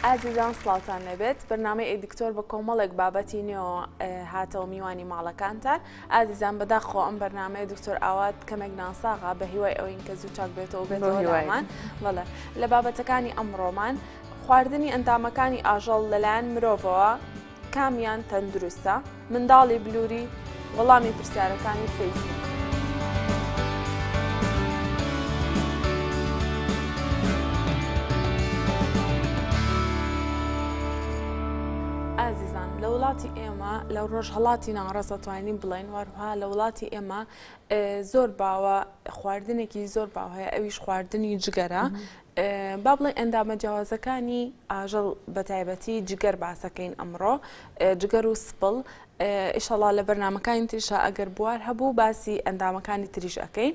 ئازیزان سڵاوتان لەبێت بەرنامەی دکتۆر بە کۆمەڵێک بابەتی نوێ هاتەوە میوانی ماڵەکانتان. ئازیزان بەداخۆ ئەم بەرنامەی دکتۆر ئاوات کەمێک ناساغا بە هیوای ئەوین کە زوو چاک بێتەوە بێتەوە لەمان بەڵێ لە بابەتەکانی ئەمڕۆمان خواردنی ئەندامەکانی ئاژەڵ لەلایەن مرۆڤەوە کامیان تەندروستە؟ منداڵی بلووری وەڵامی پرسیارەکانی فەیسبوک. ئازیزان لە وڵاتی ئێمە لە ڕۆژهەڵاتی ناڕەسە توانین بڵێن وەروها لە وڵاتی ئێمە زۆر باوە خواردنێکی زۆر باو هەیە ئەویش خواردنی جگەرە. با بڵێن ئەندامە جیاوازەکانی ئاژەڵ بە تایبەتی جگەر باسەکەین ئەمڕۆ جگەر و سپڵ ئیشەڵا لە بەرنامەکانی تریشا ئەگەر بوار هەبوو باسی ئەندامەکانی تریش ئەەکەین.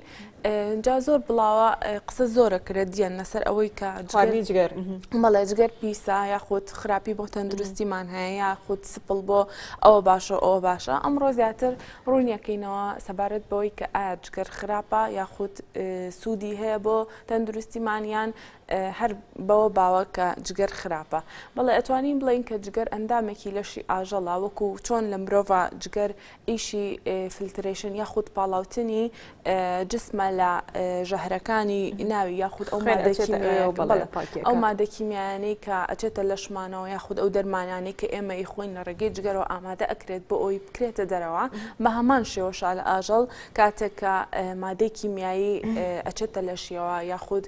جا زۆر بڵاوە قسە زۆرە کرێ دیەن لەسەر ئەوەی کە جگەر بەڵێ جگەر پیسە یاخود خراپی بۆ تەندروستیمان هەیە یاخود سپڵ بۆ ئەوە باشە ئەوە باشە. ئەمڕۆ زیاتر ڕوونیەکەینەوە سەبارەت بەوەی کە ئایا جگەر خراپە یاخود سوودی هەیە بۆ تەندروستیمانیان هەر بەوە باوە کە جگەر خراپە. بەڵێ ئەتوانین بڵین کە جگەر ئەندامێکی لەشی ئاژەڵا وەکو چۆن لە مرۆڤ جگەر ئیشی فیلترێشن یاخود پاڵاوتنی جسمە لە ژەهرەکانی ناوی یاخود ئەو مادە کیمیایانەی کە ئەچێتە لەشمانەوە یاخود ئەو دەرمانانەی کە ئێمە ئیخۆین لە ڕێگەی جگەرەوە ئامادە ئەکرێت بۆ ئەوی بکرێتە دەرەوە بە هەمان شێوەشا لە ئاژەڵ کاتێک کە مادەی کیمیایی ئەچێتە لەشیەوە یاخود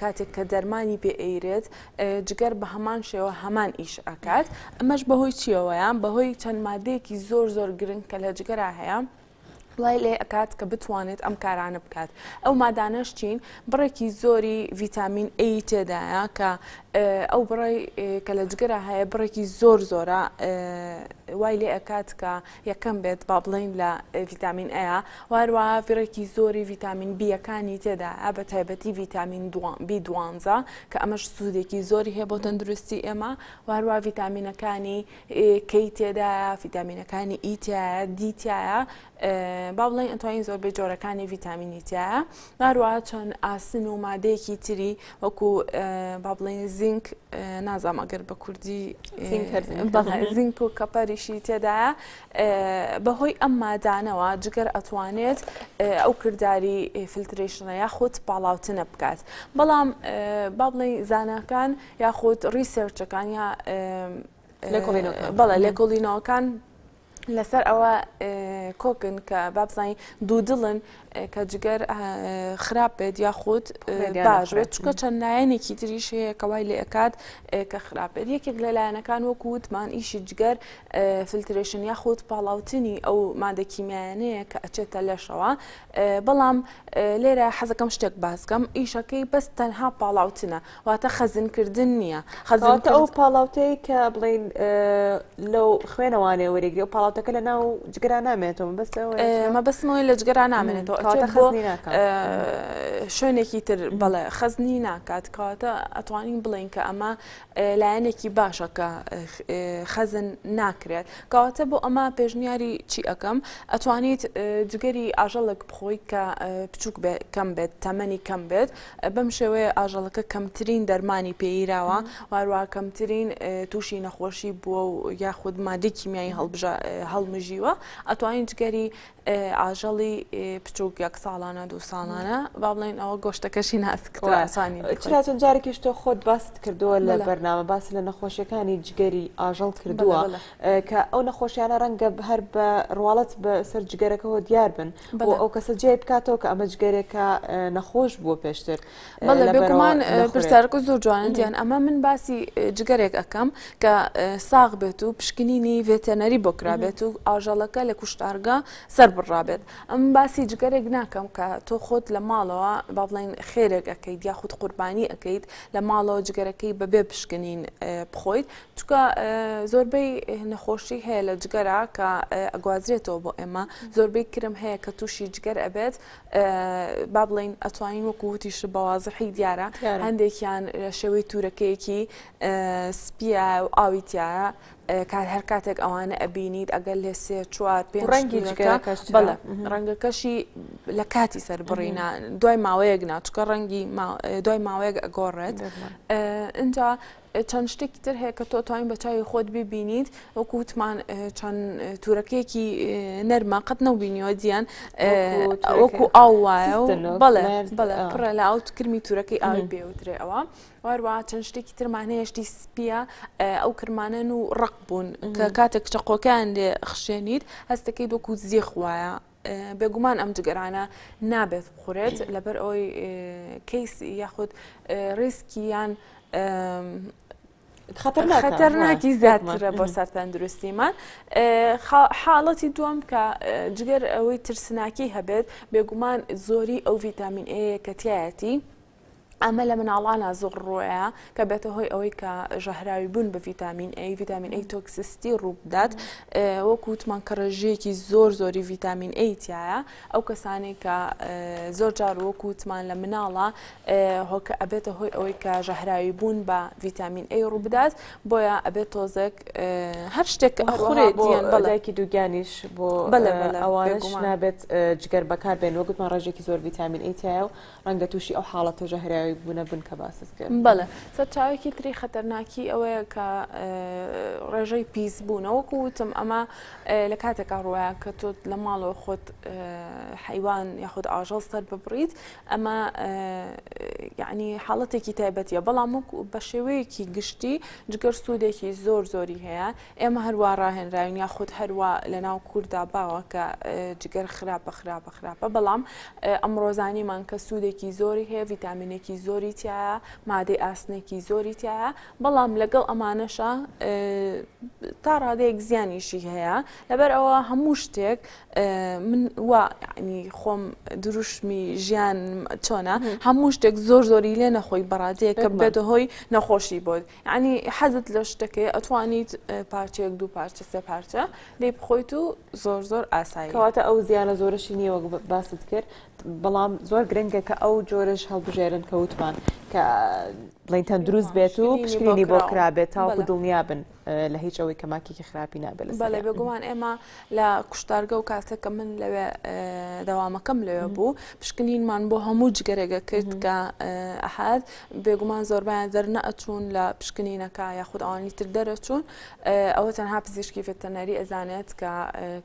کاتێک کە دەرمانی پێ ئەیرێت جگەر بە هەمان شێوە هەمان ئیش ئەکات. ئەمەش بەهۆی چیەوەیە؟ بەهۆی چەند مادەیەکی زۆر گرنگ کە لە جگەرا هەیە بڵای لێ ئەکات کە بتوانێت ئەم کارانە بکات. ئەو مادانەش چین بڕێکی زۆری ڤیتامین ئەی تێدایە کە ئەو بڕی کە لە جگەرا هەیە بڕێکی زۆرە وای لێ ئەکات کە یەکەم بێت با بڵین لە ڤیتامین ئەیە واروە ڤڕێکی زۆری ڤیتامین بیەکانی تێدایە بە تایبەتی ڤیتامین B12 کە ئەمەش سوودێکی زۆری هەیە بۆ تەندروستی ئێمە واروە ڤیتامینەکانی کەی تێدایە ڤیتامینەکانی ئیتایە دیتایە با بڵین ئەتوانین زۆربەی جۆرەکانی ڤیتامینی تایە واروە چۆن ئاسن و مادەیەکی تری وەکو با بڵین زینک نازام ئەگەر بە کوردی زینک و کەپەریشی تێدایە بەهۆی ئەم مادانەوە جگەر ئەتوانێت ئەو کردداری فیلترێشنە یاخود پاڵاوتنە بکات. بەڵام با بڵین زاناکان یاخود ریسێرچەکان یا بەڵێ لێکۆڵینەوەکان لەسەر ئەوە کۆکن کە بابزانین دوودڵن کە جگەر خراپ بێت یاخود باش بێت چکە چەند لایەنێکی تریش هەیە کە وای لێ ئەکات کە خراپ بێت. یەکێک لە لایەنەکان وەکو وتمان ئیشی جگەر فیلترێشن یاخود پاڵاوتنی ئەو مادە کیمیایانەیە کە ئەچێتە لەشەوە. بەڵام لێرە حەزەکەم شتێک باسکەم ئیشەکەی بەس تەنها پاڵاوتنە واتە خەزنکردن نییە. خەزانتە ئەو پاڵاوتەی کە بڵین لەو خوێنەوانێ وەرەگری و پاڵاوتەکە لە ناو جگەرا نامێتەوە مە بەسمەوەی لە جگەرا نامێنێتەوە شوێنێکی تر بەڵێ خەزنی ناکات کەواتە ئەتوانین بڵین کە ئەمە لایەنێکی باشە کە خەزن ناکرێت. کەواتە بۆ ئەمە پێشنیاری چی ئەەکەم ئەتوانیت جگەری ئاژەڵک بخۆیت کە بچووک کەم بێت تەمەنی کەم بێت بەم شێوەیە ئاژەڵەکە کەمترین دەرمانی پێیراوە وارووا کەمترین تووشی نەخۆشی بووە و یاخود مادەی کیمیایی هەڵمژیوە ئەتوانین جگەری ئاژەڵی بچووک یەک ساڵانە دو ساڵانە با بڵێن ئەوە گۆشتەکەشی ناسکتوانانی چرا چەند جارێکیش تۆ خۆت باست کردووە لە بەرنامە باس لە نەخۆشیەکانی جگەری ئاژەڵ کردووە کە ئەو نەخۆشیانە ڕەنگە هەر بە ڕواڵەت بە سەر جگەرەکەەوە دیار بن بۆ ئەو کەسە جێ بکاتەوە کە ئەمە جگەرێکە نەخۆش بووە پێشتر. بەڵێ بێگومان پرسیارەکە زۆر جوانە دیان ئەمە من باسی جگەرێک ئەەکەم کە ساغ بێت و پشکنینی ڤێتەنەری بۆ کرابێت و ئاژەڵەکە لە کوشتارگا سەر بڕابێت. ئەم باسی جگەرێک ناکەم کە تۆ خۆت لە ماڵەوە با بڵێن خێرێک ئەەکەیت یاخود قوربانی ئەەکەیت لە ماڵەوە جگەرەکەی بەبێ پشکنین بخۆیت چکە زۆربەی نەخۆشی هەیە لە جگەرا کە ئەگوازرێتەوە بۆ ئێمە زۆربەی کرم هەیە کە تووشی جگەر ئەبێت با بڵین ئەتوانین وەکو وتیش بەوازحی دیارە هەندێکیان شێوەی تورەکەیەکی سپیە و ئاویتیایە هەر کاتێک ئەوانە ئەبینیت ئەگەر لێ سێ چوار پێ ڕەنگی بەڵێ ڕەنگەکەشی لە کاتی سەر بڕینە دوای ماوەیەک ناچکە ڕەنگی دوای ماوەیەک ئەگۆڕێت. اینجا چەند شتێکی تر هەیە کە تۆ توانین بە چاوی خۆت ببینیت وەکو وتمان چەند تورەکەیەکی نەرمە قەت نەبینیەوە دییان وەکو ئاو وایە بەڵێ پڕە لە ئاو کرمی تورەکەی ئاوی پێوترێ ئەوە وەروە چەند شتێکی ترمان هەیە شتی سپیە ئەو کرمانن و ڕق بوون کە کاتێک چەقۆکەیان لێ خشێنیت هەستەکەی وەکو زیخ وایە بێگومان ئەم جگەرانە نابێت بخورێت لەبەر ئەوەی کەیس یاخود ڕیسکیان خەتەرناکی زیاترە بۆ سەرتەندروستیمان. حاڵەتی دووەم کە جگەر ئەوەی ترسناکی هەبێت بێگومان زۆری ئەو ڤیتامین ئەیە کە تایەتی ئەمە لە مناڵانە زۆر ڕۆیە کە بێتە هۆی ئەوەی کە ژەهراوی بوون بە ڤیتامین ئەی تۆکسیستی ڕوو بدات وەکو وتمان کە ڕێژەیەکی زۆری ڤیتامین ئەی تایە ئەو کەسانی کە زۆر جار وەکو وتمان لە مناڵە هۆکە ئەبێتە هۆی ئەوەی کە ژەهراوی بوون بە ڤیتامین ئەی ڕوو بدات بۆیە ئەبێت تۆزێک هەر شتێک ئەخورێت بەلایکی دووگیانیش بۆ ئەوانش نابێت جگەر بەکار بێن وەگوتمان ڕێژێکی زۆر ڤیتامین ئەی تایە و ڕەنگە تووشی ئەو حاڵەتە ژەهراوی بوونە بن کە باسس کرد. بەڵێ سەرچاوێکی تری خەتەرناکی ئەوەیە کە ڕێژەی پیس بوونە وەکو وتم ئەمە لە کاتێکا ڕوایە کە تۆ لە ماڵەوە خۆت حیوان یاخود ئاژەڵ سەر ببڕیت ئەمە یعنی حاڵەتێکی تایبەتیە بەڵام بە شێوەیەکی گشتی جگەر سوودێکی زۆری هەیە ئێمە هەروە ڕاهێنراوین یاخود هەروە لە ناو کووردا باوە کە جگەر خراپە بەڵام ئەمڕۆزانیمان کە سوودێکی زۆری هەیە ڤیتامینێکی زۆری تایە مادەی ئاسنێکی زۆری تایە بەڵام لەگەڵ ئەمانەشە تا ڕادەیەک زیانیشی هەیە لەبەر ئەوە هەموو شتێک من وا ینی خۆم دروشمی ژیان چۆنە هەموو شتێک زۆری لێ نەخۆی بەڕادەیە کە بێتە هۆی نەخۆشی بۆت ینی حەزت لە شتەکەی ئەتوانیت پارچەیەک دوو پارچە سێ پارچە لێ بخۆیت و زۆر ئاسایی کەواتە ئەو زیانە زۆرەشی نییە وەک باست کرد بەڵام زۆر گرنگە کە ئەو جۆرەش هەڵبژێرن کەوتمان کە بڵین تەندروست بێت و پشکنینی بۆ کرابێت تاوەکو دڵنیا بن لە هیچ ئەوەی کە ماکێکی خراپی نابێت. بەڵێ بێگومان ئێمە لە کوشتارگە و کاتێککە من لەوێ دەوامەکەم لەوێ بوو پشکنینمان بۆ هەموو جگەرێگە کرد کە ئەحد بێگومان زۆربیان دەرنەئەچوون لە پشکنینەکە یاخود ئەوانی تر دەرەچوون ئەوە تەنها پزیشکی ڤێتەنەری ئەزانێت کە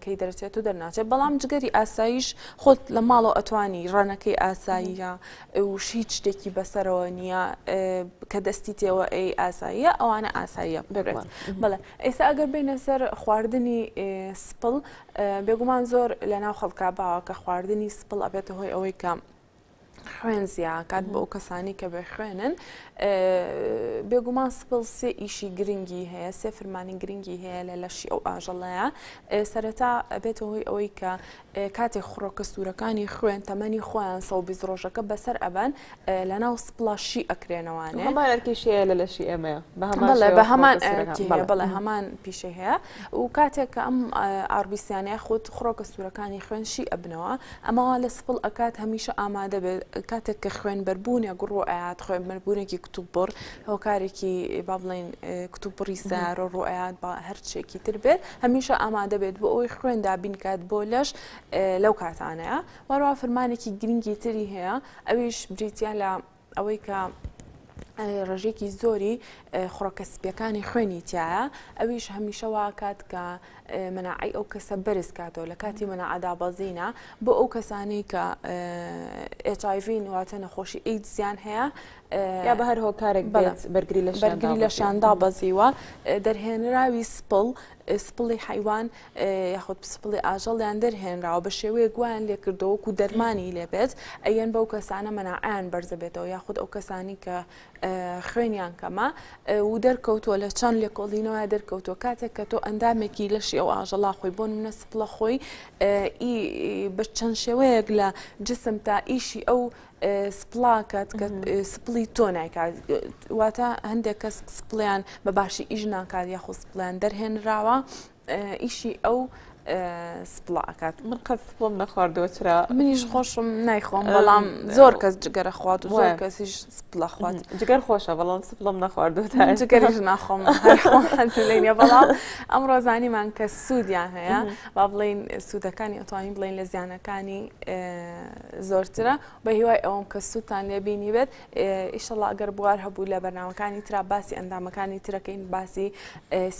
کەی دەرەچێت و دەرناچێت بەڵام جگەری ئاساییش خۆت لە ماڵەوە ئەتوانی ڕەنەکەی ئاساییە و هیچ شتێکی بەسەرەوە نییە کە دەستی تێوە ئەی ئاساییە ئەوانە ئاساییە بگرێت. بەڵێ ئێستا ئەگەر بینە سەر خواردنی سپڵ بێگومان زۆر لە ناو خەڵکا باوە کە خواردنی سپڵ ئەبێتە هۆی ئەوەی کە خوێن زیاکات بۆ ئەو کەسانی کە بێ خوێنن بێگومان سپڵ سێ ئیشی گرنگی هەیە سێ فرمانی گرنگی هەیە لە لەشی ئەو ئاژەڵەیە سەرەتا ئەبێتە هۆی ئەوەی کە کاتێک خڕۆکە سوورەکانی خوێن تەمەنی خۆیان 120 ڕۆژەکە بەسەر ئەبەن لە ناو سپڵاشی ئەکرێنەوانێ هەمانەرکیشەیە لە لەشی ئێمەیە بە هەمان بەڵێ هەمان پیشەی هەیە و کاتێک کە ئەم ئاربیسیانەیە خۆت خڕۆکە سوورەکانی خوێنشی ئەبنەوە ئەمەوە لە سپڵ ئەکات هەمیشە ئامادە بێت کاتێک کە خوێن بەربوونە گوڕۆ ئاات خوێن بەربوونێکی کتوبڕ هۆکارێکی با بڵین کتوبڕی سارۆ ڕۆیات بە هەرچێکی تر بێت هەمیشە ئامادە بێت بۆ ئەوی خوێندا بینکات بۆ لەش لەو کاتانەیە وەروە فرمانێکی گرنگی تری هەیە ئەویش بریتە لە ئەوەی کە ڕژێکی زۆری خڕۆکە سپیەکانی خوێنی تایە ئەویش هەمیشە واکات کە مناعی ئەو کەسە بەرز کاتەوە لە کاتی مناعدا بەزینە بۆ ئەو کەسانی کە HIV واتە نەخۆشی ئەیدزیان هەیە یا بە هەر هۆکارێک بەرگری لە شاندا بەزیوە دەرهێنراوی سپڵی حیوان یاخود سپڵی ئاژەڵیان دەرهێنراوە بە شێوەیە گویان لێکردەوەکو دەرمانی لێبێت ئەیەن بەو کەسانە مەناعیان بەرزە بێتەوە یاخود ئەو کەسانی کە خوێنیان کەمە و دەرکەوتووە لە چەند لێکۆڵینەوە دەرکەوتۆ کاتێک کە تۆ ئەندامێکی لەشی ئەو ئاژەڵا خۆی بۆ منە سپڵە خۆی بە چەند شێوەیەک لە جسم تا ئیشی ئەو سپڵاکات کە سپڵی تۆ نایکات واتە هەندێک کەس سپڵیان بە باشی ئیژ ناکات یاخۆ سپڵیان دەرهێنراوە ئیشی ئەو سپڵە ئەکات. من قەت سپڵم نەخواردەوە چرا منیش خۆشم نایخۆم بەڵام زۆر کەس جگەرە خوات و زۆر کەسیش سپڵە خوات. جگەر خۆشە بەڵام سپڵم نەخواردەوە جگەریش ناخۆم هەرخۆلێنە بەڵام ئەمڕۆ زانیمان کە سوودیان هەیە با بڵین سوودەکانی ئەتوانین بڵین لە زیانەکانی زۆرترە بە هیوای ئەوم کە سوودتان لێبینی بێت ئیشەڵڵا ئەگەر بوار هەبوو لە بەرنامەکانی ترا باسی ئەندامەکانی ترەکەین باسی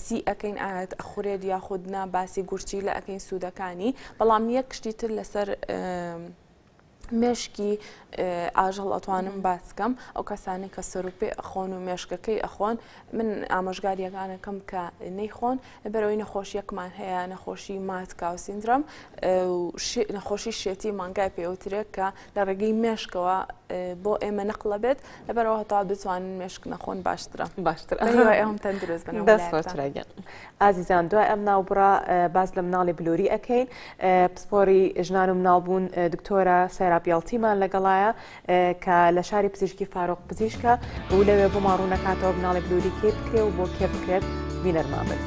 سی ئەەکەین ئاەت ئەخورێت یاخودنا باسی گورچی لە ئەەکەین سوودەکانی بەڵام یەک شتی تر لەسەر مێشکی ئاژەڵ ئەتوانم باسکەم ئەو کەسانی کە سەرروپێ ئەخۆن و مێشکەکەی ئەخۆن من ئامۆژگاریەکانەکەم کە نەیخۆن بەرەوەی نەخۆشیەکمان هەیە نەخۆشی ماتکا و سیندرۆم نەخۆشی شێتی مانگای پێوترێت کە لە ڕێگەی مێشکەوە بۆ ئێمە نەقلە بێت لەبەرەوە هەتا بتوانین مێشک نەخۆن باشترە ئەوم تەندروست بن دەستڕێگەن ئازیزان دوای ئەم ناوبڕا باز لە مناڵی بلووری ئەەکەین پسپۆری ژنان و مناڵبوون دکتۆرە سەیرابیاڵتیمان لەگەڵایە کە لە شاری پزیشکی فارۆق پزیشکە و لەوێ بۆ ماڕوونەکاتەوە مناڵی بلووری کێ بکرێ و بۆ کێ بکرێت بینەرمان بن.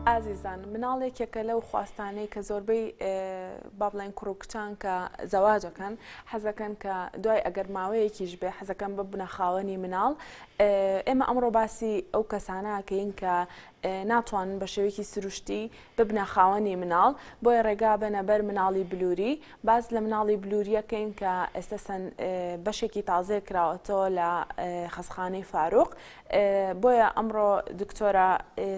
ئازیزان مناڵێکێکە لەو خواستانەی کە زۆربەی با بڵێن کوڕکچان کە زەواجەکەن حەزەکەن کە دوای ئەگەر ماوەیەکیش بێ حەزەکەن ببنە خاوەنی مناڵ ئێمە ئەمڕۆ باسی ئەو کەسانەکەین کە ناتوانن بە شێوەیەکی سروشتی ببنە خاوەنی مناڵ بۆیە ڕێگا بنە بەر مناڵی بلووری باز لە مناڵی بلووریەکەین کە ئێستەسەن بەشێکی تازێ کراوەتەوە لە خەسخانەی فاروق بۆیە ئەمڕۆ دکتۆرە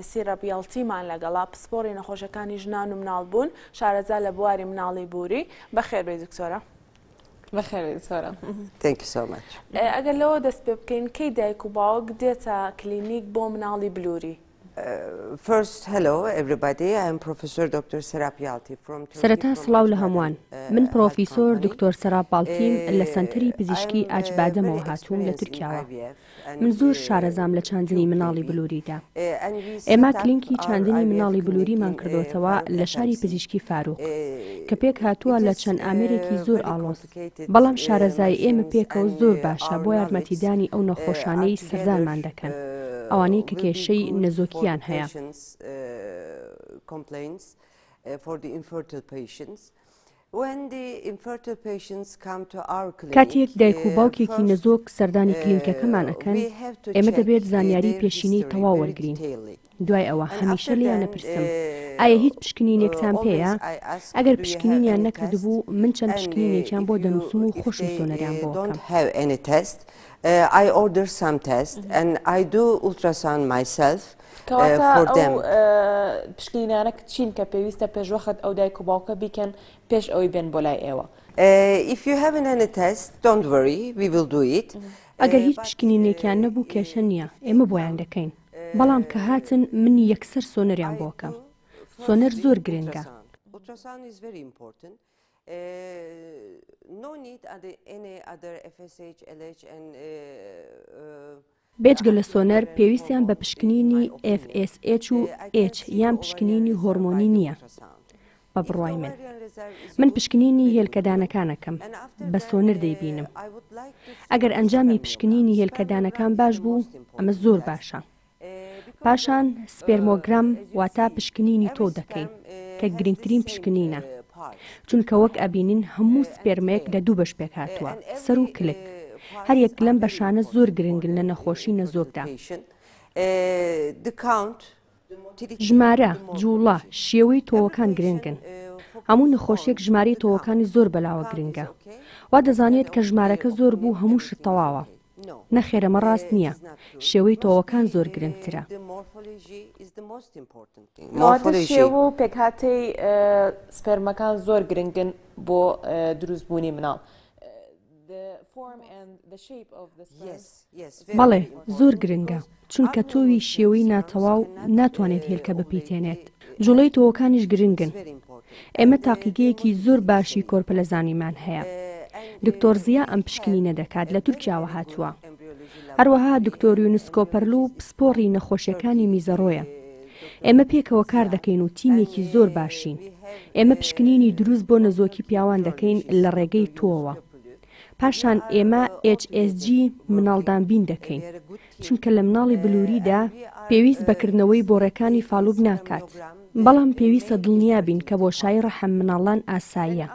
سیرەبیاڵتیمان لەگەڵا پسپۆری نەخۆشەکانی ژنان و مناڵ بوون شارەزا لە بواری مناڵی بووری بەخێر بێ دکتۆرە. بەخێر دکتۆرە. Thank you so much. ئەگەر لەوە دەست پێ بکەین کەی دایک و باوک دێتە کلینیک بۆ مناڵی بلووری؟ First, hello everybody. I am Professor Dr. Serapialti from سەرەتا سڵاو لە هەمووان من پرۆفیسۆر دکتۆر سەراپاڵتیم لە سەنتەری پزیشکی ئاجبادەمەوە هاتووم لە تورکیاوە من زۆر شارەزام لە چاندنی مناڵی بلووریدا ئێمە کلینکی چاندنی مناڵی بلووریمان کردوتەوە لە شاری پزیشکی فاروق کە پێک هاتووە لە چەند ئامێرێکی زۆر ئاڵۆز بەڵام شارەزای ئێمە پێکەوە زۆر باشە بۆ یارمەتیدانی ئەو نەخۆشانەی سەردانمان دەکەن ئەوانەی کە کێشەی نەزۆکیان هەیە. کاتێک دایک و باوکێکی نەزۆک سەردانی کلینکەکەمان ئەەکەن ئێمە دەبێت زانیاری پێشینەی تەواو وەرگرین دوای ئەوە هەمیشە لیان نەپرسم ئایا هیچ پشکنینێکتان پێیە ئەگەر پشکنینیان نەکردبوو من چەند پشکنینێکیان بۆ دەنووسم و خۆشم سۆنەریان بۆ بکەم. I order some tests and I do ultrasound myself for them. پشکنینانە چین کە پێویستە پێشوەخت ئەو دایک و باوکە بیکەن پێش ئەوی بێن بۆ لای ئێوە. If you haven't any test, don't worry, we will do it. ئەگەر هیچ پشکنینێکیان نەبوو کێشە نییە ئێمە بۆیان دەکەین بەڵام کە هاتن من یەکسەر سۆنەریان بۆ بکەم سۆنەر زۆر گرنگە. بێجگە لە سۆنەر پێویستیان بە پشکنینی FSH و H یان پشکنینی هۆرمۆنی نییە. بە بڕوای من پشکنینی هێلکەدانەکانەکەم بە سۆنر دەیبینم ئەگەر ئەنجامی پشکنینی هێلکەدانەکان باش بوو ئەمە زۆر باشە. پاشان سپێرمۆگرام واتە پشکنینی تۆ دەکەین کە گرنگترین پشکنینە چونکە وەک ئەبینین هەموو سپێرمەیەک لە دوو بەش پێک هاتووە سەر و کلک هەر یەک لەم بەشانە زۆر گرنگن لە نەخۆشی نەزۆکدا. ژمارە جوڵە شێوەی تۆوەکان گرنگن هەموو نەخۆشیێک ژماری تۆوەکانی زۆر بەلاوە گرنگە وا دەزانێت کە ژمارەکە زۆر بوو هەموو شت تەواوە نەخێرەمە ڕاست نییە شێوەی تۆوەکان زۆر گرنگترە. شێوە و پێکهاتەی سپێرمەکان زۆر گرنگن بۆ دروستبوونی مناڵ. بەڵێ زۆر گرنگە چونکە تۆوی شێوەی ناتەواو ناتوانێت هێلکە بپیتێنێت جوڵەی تۆوەکانیش گرنگن ئێمە تاقیگەیەکی زۆر باشی کۆرپەلەزانیمان هەیە. دکتۆر زیا ئەم پشکنینە دەکات لە تورکیاوە هاتووە. هەروەها دکتۆر یونس کۆپەرلو پسپۆڕی نەخۆشیەکانی میزەڕۆیە. ئێمە پێکەوە کار دەکەین و تیمێکی زۆر باشین. ئێمە پشکنینی دروست بۆ نەزۆکی پیاوان دەکەین لە ڕێگەی تۆوە. پاشان ئێمە HSG مناڵدانبین دەکەین، چونکە لە مناڵی بلووریدا پێویست بەکردنەوەی بۆڕەکانی فالوب ناکات. بەڵام پێویستە دڵنیابین کە بۆشایی ڕەحم مناڵان ئاساییە.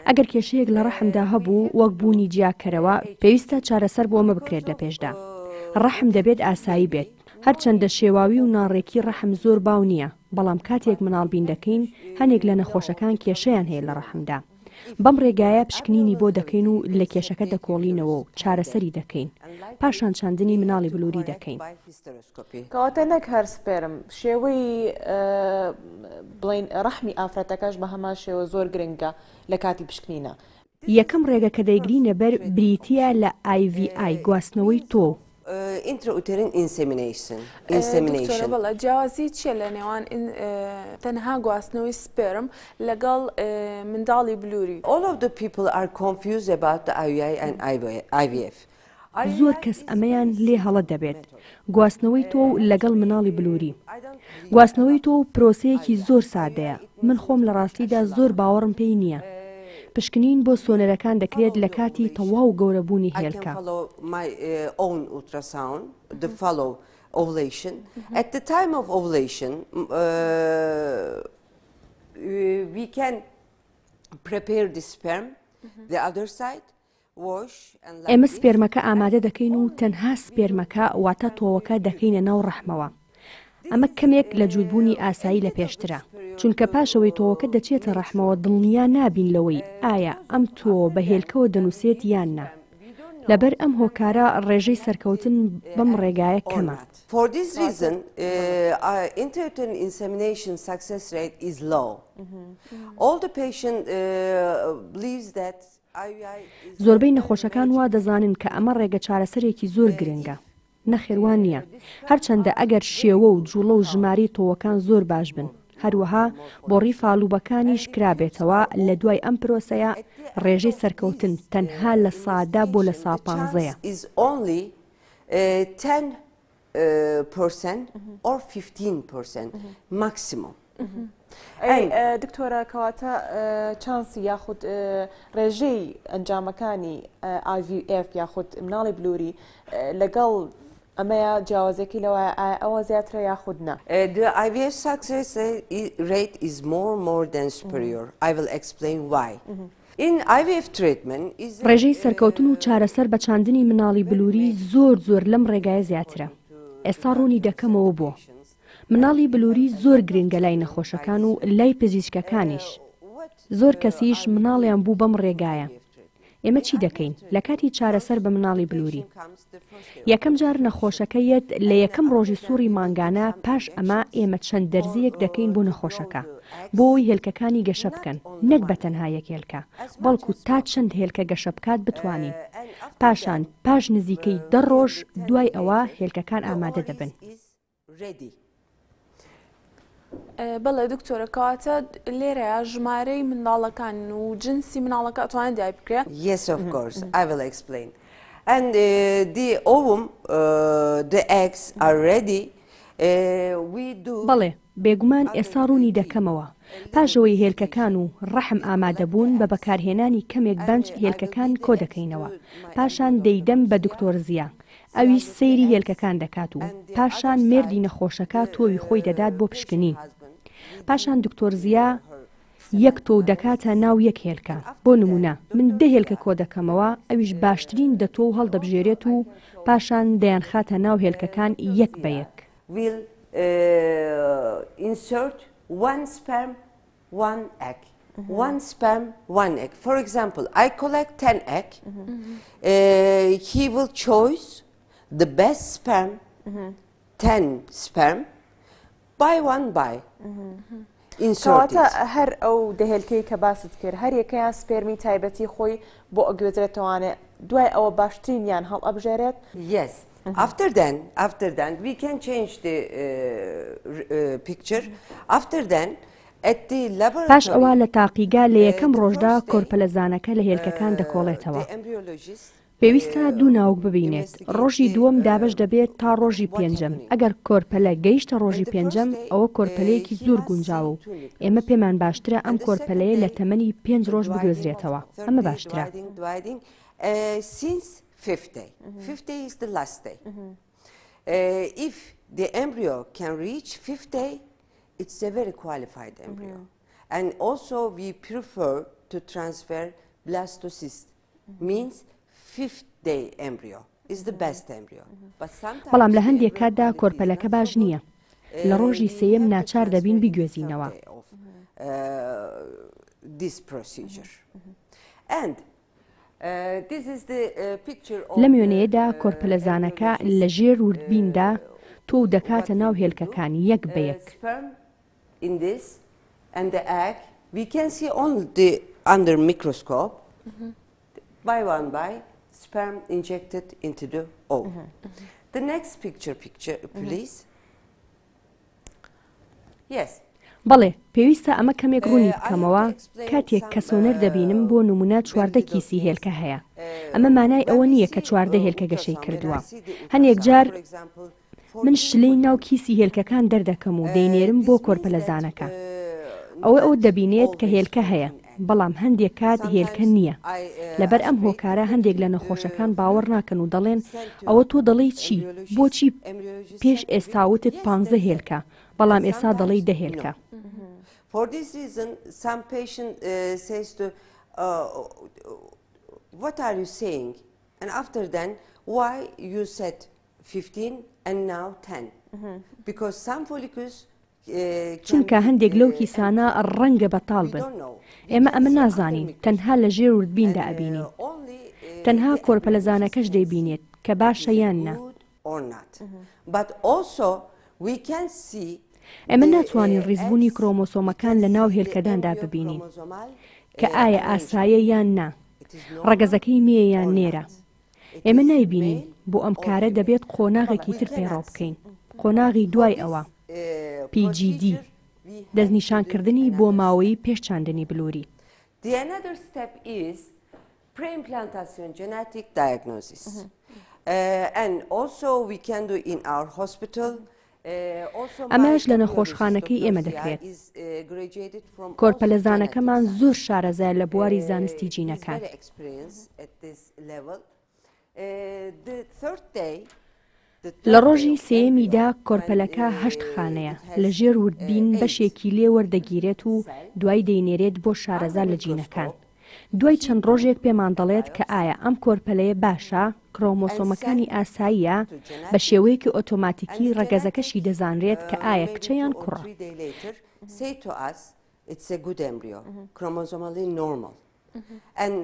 ئەگەر کێشەیەک لە ڕەحمدا هەبوو وەک بوونی جیاکەرەوە پێویستە چارەسەر بۆ ئەمە بکرێت لە پێشدا. ڕەحم دەبێت ئاسایی بێت. هەرچەندە شێواوی و ناڕێکی ڕەحم زۆر باو نییە، بەڵام کاتێک مناڵبین دەکەین هەنێک لە نەخۆشەکان کێشەیان هەیە لە ڕەحمدا. بەم ڕێگایە پشکنینی بۆ دەکەین و لە کێشەکە دەکۆڵینەوە و چارەسەری دەکەین. پاشان چاندنی مناڵی بلووری دەکەین. کەواتە نەک هەر سپێرم شێوەی بڵین ڕەحمی ئافرەتەکەش بە هەمان شێوە زۆر گرنگە لە کاتی پشکنینە. یەکەم ڕێگە کە دەیگرینە بەر بریتە لە IVI گواستنەوەی تۆ. intrauterine insemination. بەڵێ جیاوازی چیە لە نێوان تەنها گواستنەوەی سپێرم لەگەڵ منداڵی بلووری؟ All of the people are confused about the IVI and IVF. زۆر کەس ئەمەیان لێ هەڵە دەبێت. گواستنەوەی تۆ لەگەڵ مناڵی بلووری. گواستنەوەی تۆ پرۆسەیەکی زۆر سادەیە. من خۆم لە ڕاستیدا زۆر باوەڕم پێی نییە. پشکنین بۆ سۆنەرەکان دەکرێت لە کاتی تەواو گەورەبوونی هێلکە. At the time of ovulation, we can prepare the sperm, the other side, wash and ئێمە سپێرمەکە ئامادە دەکەین و تەنها سپێرمەکە واتە تۆوەکە دەکەینە ناو ڕەحمەوە. ئەمە کەمێک لە جوودبوونی ئاسایی لە پێشترە. چونکە پاشەوەی تۆوەکە دەچێتە ڕەحمەوە دڵنیا نابین لەوەی ئایا ئەم تۆ بە هێلکەوە دەنووسێت یان نا. لەبەر ئەم هۆکارە ڕێژەی سەرکەوتن بەم ڕێگایە کەمە. For this reason, intrauterine insemination success rate is low. All the patient believes that زۆربەی نەخۆشەکان وا دەزانن کە ئەمە ڕێگە چارەسەرێکی زۆر گرنگە. نەخێوان نییە. هەرچەندە ئەگەر شێوە و جوڵە و ژماری تۆوەکان زۆر باش بن. هەروەها بۆڕی فالوبەکانیش کرابێتەوە لە دوای ئەم پرۆسەیە ڕێژەی سەرکەوتن تەنها لە سادا بۆ لە سا 15 10% or 15% maximum. دکتۆرە کەواتە چانسی یاخود ڕێژەی ئەنجامەکانی IVF یاخود مناڵی بلووری لەگەڵ ئەمەیە جیاوازێکی لەوە ئەوە زیاترە یاخود نا. The IVF success rate is more than superior. I will explain why. In IVF treatment is ڕێژەی سەرکەوتن و چارەسەر بە چاندنی مناڵی بلووری زۆر لەم ڕێگایە زیاترە. ئێستا ڕوونی دەکەمەوە بۆ. مناڵی بلووری زۆر گرنگە لای نەخۆشەکان و لای پزیشکەکانیش. زۆر کەسیش مناڵیان بوو بەم ڕێگایە. ئێمە چی دەکەین لە کاتی چارەسەر بە مناڵی بلووری؟ یەکەم جار نەخۆشەکەیەت لە یەکەم ڕۆژی سووری مانگانە پاش ئەمە ئێمە چەند دەرزیەک دەکەین بۆ نەخۆشەکە بۆی هێلکەکانی گەشە بکەن نەک بە تەنها یەک هێلکە بەڵکو تا چەند هێلکە گەشە بکات بتوانین. پاشان پاش نزیکەی 10 ڕۆژ دوای ئەوە هێلکەکان ئامادە دەبن. بەڵێ دکتۆرە کەواتە لێرەیە ژمارەی منداڵەکان و جنسی مناڵەکە ئەتوانێت دیای بکرێت؟ Yes, of course. I will explain. And the ovum, the eggs are ready. We do. بەڵێ بێگومان ئێستا ڕوونی دەکەمەوە. پاشەوەی هێلکەکان و ڕەحم ئامادەبوون بە بەکارهێنانی کەمێک بەنج هێلکەکان کۆ دەکەینەوە. پاشان دەیدەم بە دکتۆر زیا. ئەویش سەیری هێلکەکان دەکات و پاشان مێردی نەخۆشەکە تۆوی خۆی دەدات بۆ پشکنین. پاشان دکتۆر زیا یەک تۆ دەکاتە ناو یەک هێلکە. بۆ نمونە من 10 هێلکە کۆ دەکەمەوە ئەویش باشترین دەتۆ و هەڵدەبژێرێت و پاشان دەیان خاتە ناو هێلکەکان یەک بە یەک. Will insert one sperm, one egg. One sperm, one egg. For example, I collect 10 egg. He will choose the best sperm, 10 sperm, by one by. کەواتە هەر ئەو دەهێلکەی کە باست کرد هەر یەکەیان سپێرمی تایبەتی خۆی بۆ ئەگوێزرێتەوانێت دوای ئەوە باشترینیان هەڵ ئەبژێرێت؟ Yes. After then, we can change the picture. After then, پاش ئەوە لە تاقیگا لە یەکەم ڕۆژدا کۆرپەلەزانەکە لە هێلکەکان دەکۆڵێتەوە. پێویستە دوو ناوک ببینێت. ڕۆژی دووەم دابش دەبێت تا ڕۆژی پێنجەم. ئەگەر کۆرپەلە گەیشتە ڕۆژی پێنجەم ئەوە کۆرپەلەیەکی زۆر گونجاوە و ئێمە پێمان باشترە ئەم کۆرپەلەیە لە تەمەنی 5 ڕۆژ بگوێزرێتەوە. ئەمە باشترە. Fifth day is the last day. If the embryo can reach 5th day, it's a very qualified embryo. And also we prefer to transfer blastocyst, means 5th day embryo is the best embryo. بەڵام لە هەندێک کاتدا کۆرپەلەکە باش نییە. لە ڕۆژی سێیەم ناچار دەبین بیگوێزینەوە. This procedure. And لەم وێنەیەدا کۆرپەلەزانەکە لە ژێر وردبیندا تۆ و دەکاتە ناو هێلکەکان یەک بە یەک. In this and the egg we can see only under microscope by one by sperm injected into the ovum. The next picture please. Yes. بەڵێ پێویستە ئەمە کەمێک ڕوونی بکەمەوە کاتێک کە سۆنەر دەبینم بۆ نمونە 14 کیسی هێلکە هەیە. ئەمە مانای ئەوە نییە کە 14 هێلکە گەشەی کردووە. هەندێک جار من شلەی ناو کیسی هێلکەکان دەردەکەم و دەینێرم بۆ کۆرپەلەزانەکە. ئەوە دەبینێت کە هێلکە هەیە بەڵام هەندێک کات هێلکە نییە. لەبەر ئەم هۆکارە هەندێک لە نەخۆشەکان باوەڕ ناکەن و دەڵێن ئەوە تۆ دەڵێی چی؟ بۆچی پێش ئێستاوتت 15 هێلکە بەڵام ئێستا دەڵێی 10 هێلکە. For this reason, some patient says to, what are you saying? And after then, why you said 15 and now 10? Because some follicles چونکە هەندێک لەو کیسانە ڕەنگە بەتاڵ بن. ئێمە ئەمە نازانین تەنها لە ژێر وردبیندا ئەبینین. تەنها کۆرپەلەزانەکەش دەیبینێت کە باشە یان نا. ئێمە ناتوانین ڕیزبوونی کرۆمۆسۆمەکان لە ناو هێلکەداندا ببینین کە ئایا ئاسایە یان نا، ڕەگەزەکەی مێ یان نێرە. ئێمە نایبینین بۆ ئەم کارە دەبێت قۆناغێکی تر پەیڕەو بکەین. قۆناغی دوای ئەوە PGD دەستنیشانکردنی بۆ ماوەی پێشچاندنی بلووری. The another step is preimplantation genetic diagnosis. And also we can do in our hospital. ئەمەش لە نەخۆشخانەکەی ئێمە دەکرێت. کۆرپەلەزانەکەمان زۆر شارەزای لە بواری زانستی جینەکان. لە ڕۆژی سێمیدا کۆرپەلەکە 8 خانەیە لە ژێر وردبین بەشێکی لێ وەردەگیرێت و دوای دەینێرێت بۆ شارەزا لە جینەکان. دوای چەند ڕۆژێک پێمان دەڵێت کە ئایا ئەم کۆرپەلەیە باشە، کرۆمۆسۆمەکانی ئاساییە، بە شێوەیەکی ئۆتۆماتیکی ڕەگەزەکەشی دەزانرێت کە ئایا کچەیان کوڕە. And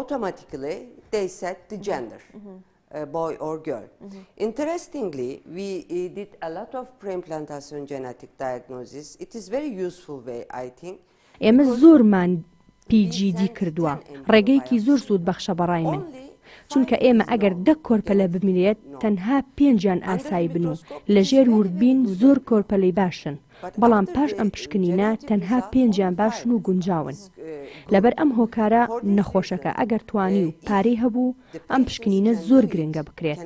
automatically they set the gender, boy or girl. Interestingly, we did a lot of preimplantation genetic diagnosis. It is very useful way, I think. ئێمە زۆرمان PGD کردووە. ڕێگەیەکی زۆر سوود بەخشە بەڕای من. چونکە ئێمە ئەگەر 10 کۆرپەلە ببینێت تەنها 5 ئاسایی بن و لە ژێر وردبین زۆر کۆرپەلەی باشن. بەڵام پاش ئەم پشکنینە تەنها 5 باشن و گونجاون. لەبەر ئەم هۆکارە نەخۆشەکە ئەگەر توانی و پارەی هەبوو ئەم پشکنینە زۆر گرنگە بکرێت.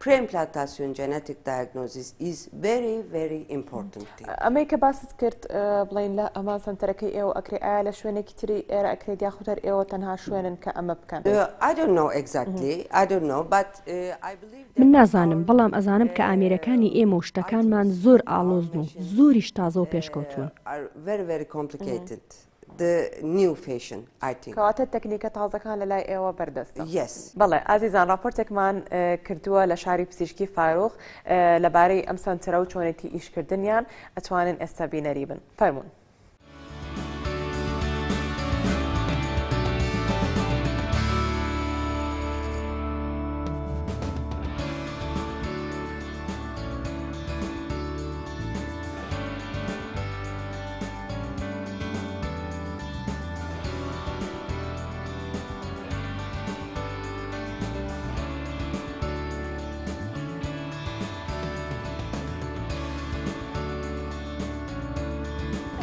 Preimplantation genetic diagnosis is very, very important thing. ئەمەی کە باست کرد بڵین لە ئەمان سنتەرەکەی ئێوە ئەکرێ ئایا لە شوێنێکی تری ئێرە ئەکرێت یاخودەر ئێوە تەنها شوێنن کە ئەمە بکەن؟ I don't know exactly. I don't know, but I believe من نازانم بەڵام ئەزانم کە ئامێرەکانی ئێمە و شتەکانمان زۆر ئاڵۆزن و زۆریش تازە و پێشکەوتوون. Very, very complicated. The new fashion, I think. کەواتە تەکنیکە تازەکان لە لای ئێوە بەردەستە. Yes. بەڵێ ئازیزان راپۆرتێکمان کردووە لە شاری پزیشکی فاروق لەبارەی ئەم سنتەرە و چۆنێتی ئیشکردنیان ئەتوانن ئێستا بینەری بن. فەرموون.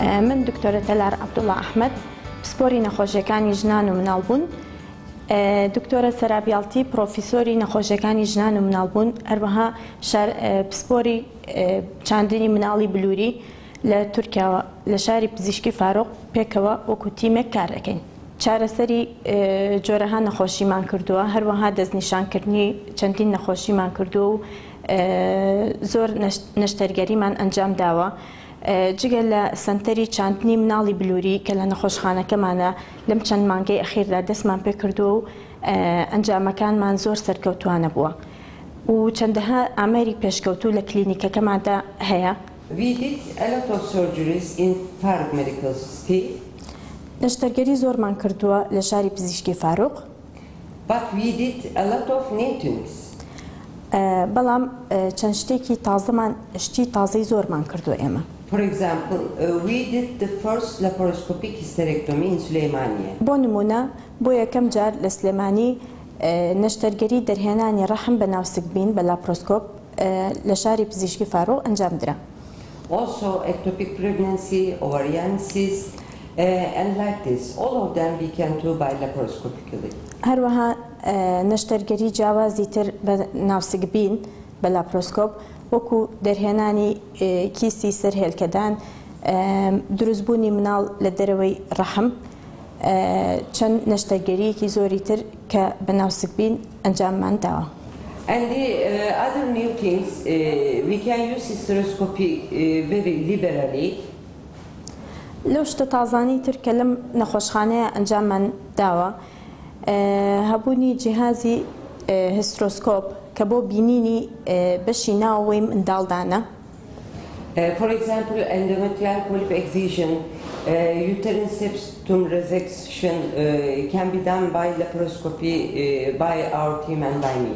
من دکتۆرە تەلار عەبدوڵڵا ئەحمەد پسپۆری نەخۆشیەکانی ژنان و مناڵبوون، دکتۆرە سەرابیاڵتی پرۆفیسۆری نەخۆشیەکانی ژنان و مناڵبوون، هەروەها پسپۆری چاندنی مناڵی بلووری لە تورکیاوە لە شاری پزیشکی فاروق پێکەوە وەکو تیمێک کار دەکەین. چارەسەری جۆرەها نەخۆشیمان کردووە، هەروەها دەستنیشانکردنی چەندین نەخۆشیمان کردووە و زۆر نەشتەرگەریمان ئەنجام داوە. جگە لە سنتەری چاندنی مناڵی بلووری کە لە نەخۆشخانەکەمانە لەم چەند مانگەی ئەخیردا دەستمان پێ کردووە و ئەنجامەکانمان زۆر سەرکەوتوانە بووە و چەندەها ئامەری پێشکەوتوو لە کلینیکەکەماندا هەیە. We did a lot of surgeries in Faruk Medical City. نەشتەرگەری زۆرمان کردووە لە شاری پزیشکی فاروق. But we did a lot of new things. بەڵام چەند شتێکی تازەمان شتی تازەی زۆرمان کردووە ئێمە. For example, we did the first laparoscopic hysterectomy in Süleymaniye. بۆ نمونە بۆ یەکەم جار لە سلێمانی نەشتەرگەری دەرهێنانی ڕەحم بە ناوسکبین بە لاپرۆسکۆپ لە شاری پزیشکی فاروق ئەنجام درا. Also ectopic pregnancy, ovarian cyst, and like this. All of them we can do by laparoscopically. هەروەها نەشتەرگەری جیاوازی تر بە ناوسکبین بە لاپرۆسکۆپ وەکو دەرهێنانی کیستی سەرهێلکەدان، دروستبوونی مناڵ لە دەرەوەی ڕەحم، چەند نەشتەرگەریەکی زۆری تر کە بە ناوسکبین ئەنجاممان داوە. And the other new things, we can use hysteroscopy very liberally. لەو شتە تازانی تر کە لەم نەخۆشخانەیە ئەنجاممان داوە هەبوونی جیهازی هیسترۆسکۆپ کە بۆ بینینی بەشی ناوەوەی منداڵدانە. For example, endometrial polyp excision, uterine septum resection can be done by laparoscopy by our team and by me.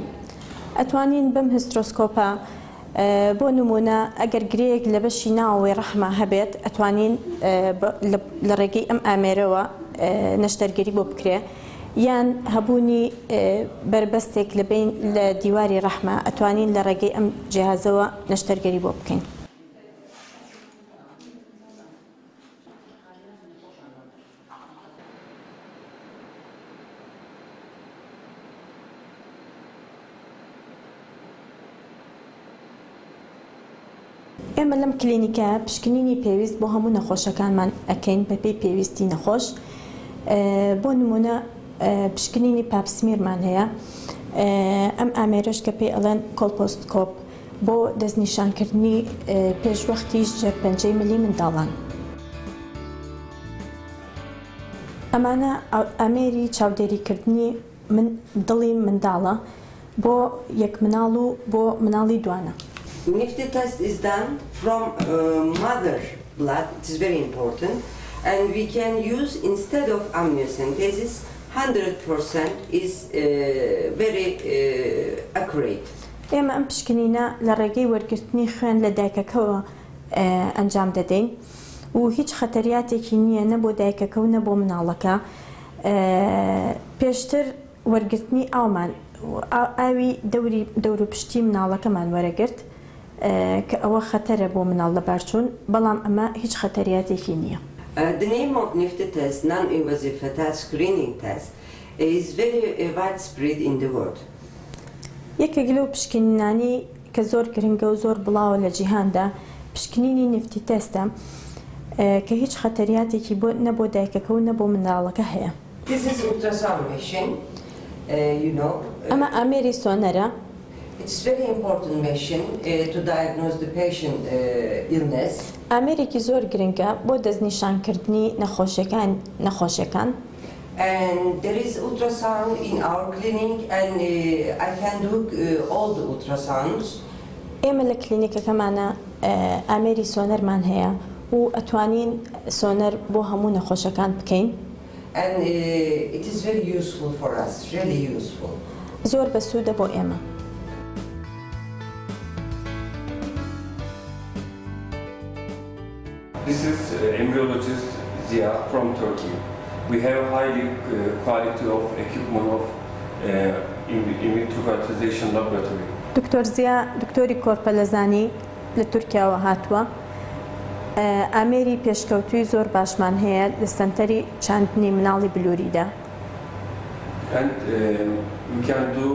ئەتوانین بەم هیسترۆسکۆپە بۆ نمونە ئەگەر گرەیەک لە بەشی ناوەوەی ڕەحمە هەبێت ئەتوانین لە ڕێگەی ئەم ئامێرەوە نەشتەرگەری بۆ بکرێ، یان هەبوونی بربەستێک لە دیواری ڕەحمە ئەتوانین لە ڕێگەی ئەم جیهازەوە نەشتەرگەری بۆ بکەین. ئێمە لەم کلینیکە پشکنینی پێویست بۆ هەموو نەخۆشەکانمان ئەکەین بەپێی پێویستی نەخۆش. بۆ نمونە پشکنینی پاپسمیرمان هەیە، ئەم ئامێرەش کە پێی ئەڵێن کۆلپۆستکۆپ بۆ دەستنیشانکردنی پێشوەختی ژێرپەنجەی ملی منداڵان. ئەمانە ئامێری چاودێریکردنی دڵی منداڵە بۆ یەک مناڵ و بۆ مناڵی دوانە. NIFTY test is done from mother blood. It is very important, and we can use instead of amniocentesis 100% is very accurate. ئێمە ئەم پشکنینە لە ڕێگەی وەرگرتنی خوێن لە دایکەکەوە ئەنجام دەدەین و هیچ خەتەریاتێکی نییە نە بۆ دایکەکە و نە بۆ مناڵەکە. پێشتر وەرگرتنی ئاومان ئاوی دەوری پشتی مناڵەکەمان وەرەگرت کە ئەوە خەتەرە بۆ مناڵ لە بارچوون، بەڵام ئەمە هیچ خەتەریاتێکی نییە. The name of NIFTY test, non-invasive fetal screening test, is very widespread in the world. یەکێک لەو پشکنینانی کە زۆر گرنگە و زۆر بڵاوە لە جیهاندا پشکنینی NIFTY تەستە کە هیچ خەتەریاتێکی نە بۆ دایکەکە و نە بۆ منداڵەکە هەیە. This is ultrasound machine, you know. ئەمە ئامێری سۆنەرە. It's very important machine to diagnose the patient illness. ئامێرێکی زۆر گرنگە بۆ دەستنیشانکردنی نەخۆشیەکان. And there is ultrasound in our clinic, and I can do all the ultrasounds. ئێمە لە کلینیکەکەمانە ئامێری سۆنەرمان هەیە و ئەتوانین سۆنەر بۆ هەموو نەخۆشەکان بکەین. And it is very useful for us, really useful. زۆر بەسوودە بۆ ئێمە. This is embryologist Ziya from Turkey. We have highly quality of equipment of in vitro fertilization laboratory. دکتۆر زیا دکتۆری کۆرپەلەزانی لە تورکیاوە هاتووە. ئامێری پێشکەوتوی زۆر باشمان هەیە لە سنتەری چاندنی مناڵی بلووریدا. And we can do